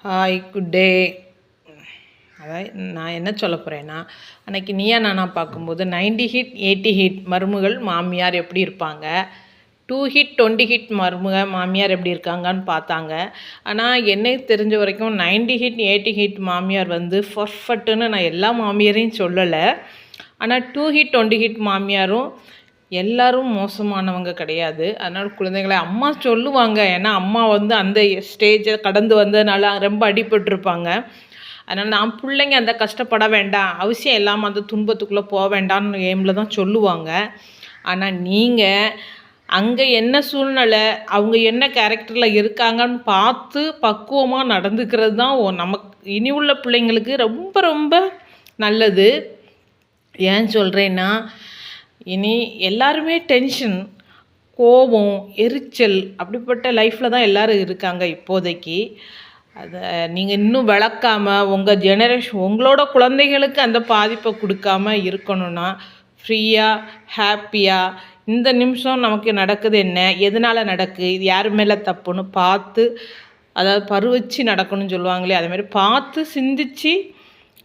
Hi good day. அதாவது நான் என்ன சொல்ல போகிறேன்னா, அன்றைக்கி நீயா நானா பார்க்கும்போது 90 ஹிட் 80 ஹிட் மருமகள் மாமியார் எப்படி இருப்பாங்க, 2 ஹிட் 20 ஹிட் மாமியார் எப்படி இருக்காங்கன்னு பார்த்தாங்க. ஆனால் என்னை தெரிஞ்ச வரைக்கும் 90 ஹிட் 80 ஹிட் மாமியார் வந்து பர்ஃபெக்ட்டுன்னு நான் எல்லா மாமியாரையும் சொல்லலை. ஆனால் 2 ஹிட் 20 ஹிட் மாமியாரும் எல்லாரும் மோசமானவங்க கிடையாது. அதனால் குழந்தைகளை அம்மா சொல்லுவாங்க. ஏன்னா அம்மா வந்து அந்த ஸ்டேஜை கடந்து வந்ததுனால ரொம்ப அடிபட்டிருப்பாங்க. அதனால் நான் பிள்ளைங்க அந்த கஷ்டப்பட வேண்டாம், அவசியம் இல்லாமல் அந்த துன்பத்துக்குள்ளே போக வேண்டாம்னு எய்மில் தான் சொல்லுவாங்க. ஆனால் நீங்கள் அங்கே என்ன சூழ்நிலை, அவங்க என்ன கேரக்டரில் இருக்காங்கன்னு பார்த்து பக்குவமாக நடந்துக்கிறது தான் நமக்கு இனி உள்ள பிள்ளைங்களுக்கு ரொம்ப ரொம்ப நல்லது. ஏன் சொல்கிறேன்னா, இனி எல்லாருமே டென்ஷன், கோபம், எரிச்சல் அப்படிப்பட்ட லைஃப்பில் தான் எல்லோரும் இருக்காங்க இப்போதைக்கு. அதை நீங்கள் இன்னும் விளக்காமல் உங்கள் ஜெனரேஷன் உங்களோட குழந்தைகளுக்கு அந்த பாதிப்பை கொடுக்காம இருக்கணும்னா, ஃப்ரீயாக ஹாப்பியாக இந்த நிமிஷம் நமக்கு நடக்குது என்ன, எதனால் நடக்குது, இது யார் மேலே தப்புன்னு பார்த்து, அதாவது பருவச்சு நடக்கணும்னு சொல்லுவாங்களே, அதேமாதிரி பார்த்து சிந்தித்து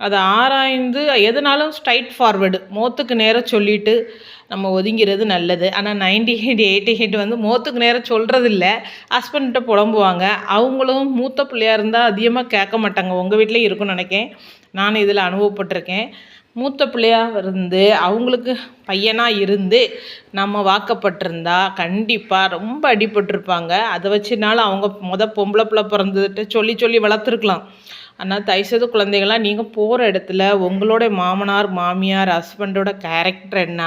அதை ஆராய்ந்து எதுனாலும் ஸ்ட்ரைட் ஃபார்வேர்டு மோத்துக்கு நேராக சொல்லிவிட்டு நம்ம ஒதுங்கிறது நல்லது. ஆனால் 90 ஹிட் 80 ஹிட் வந்து மோத்துக்கு நேராக சொல்கிறதில்ல, ஹஸ்பண்ட்கிட்ட புலம்புவாங்க. அவங்களும் மூத்த பிள்ளையாக இருந்தால் அதிகமாக கேட்க மாட்டாங்க. உங்கள் வீட்டிலே இருக்குன்னு நினைக்கேன், நான் இதில் அனுபவப்பட்டிருக்கேன். மூத்த பிள்ளையாக இருந்து அவங்களுக்கு பையனாக இருந்து நம்ம வாக்கப்பட்டிருந்தா கண்டிப்பாக ரொம்ப அடிபட்டிருப்பாங்க. அதை வச்சுனாலும் அவங்க பொம்பளை பிள்ளை பிறந்துட்டு சொல்லி சொல்லி வளர்த்துருக்கலாம். ஆனால் தயவுசெய்து குழந்தைகளாக நீங்கள் போகிற இடத்துல உங்களோட மாமனார் மாமியார் ஹஸ்பண்டோட கேரக்டர் என்ன,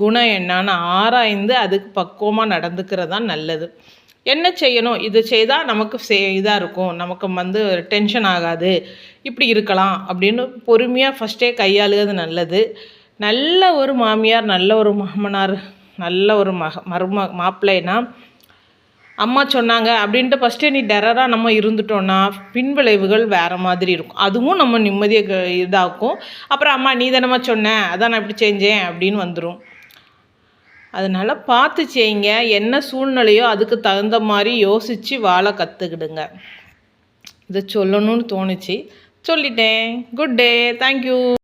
குணம் என்னான்னு ஆராய்ந்து அதுக்கு பக்குவமாக நடந்துக்கிறது தான் நல்லது. என்ன செய்யணும், இது செய்தால் நமக்கு இதாக இருக்கும், நமக்கு வந்து டென்ஷன் ஆகாது, இப்படி இருக்கலாம் அப்படின்னு பொறுமையாக ஃபஸ்ட்டே கையாளுகிறது நல்லது. நல்ல ஒரு மாமியார், நல்ல ஒரு மாமனார், நல்ல ஒரு மாப்பிள்ளைனா அம்மா சொன்னாங்க அப்படின்ட்டு ஃபஸ்ட்டே நீ டெரராக நம்ம இருந்துட்டோன்னா பின்விளைவுகள் வேறு மாதிரி இருக்கும். அதுவும் நம்ம நிம்மதியை இதாக்கும். அப்புறம் அம்மா நீ தானம்மா சொன்னேன், அதான் நான் இப்படி செஞ்சேன் அப்படின்னு வந்துடும். அதனால் பார்த்து செய்யுங்க. என்ன சூழ்நிலையோ அதுக்கு தகுந்த மாதிரி யோசித்து வாழ கற்றுக்கிடுங்க. இதை சொல்லணும்னு தோணுச்சு, சொல்லிட்டேன். Good day. தேங்க்யூ.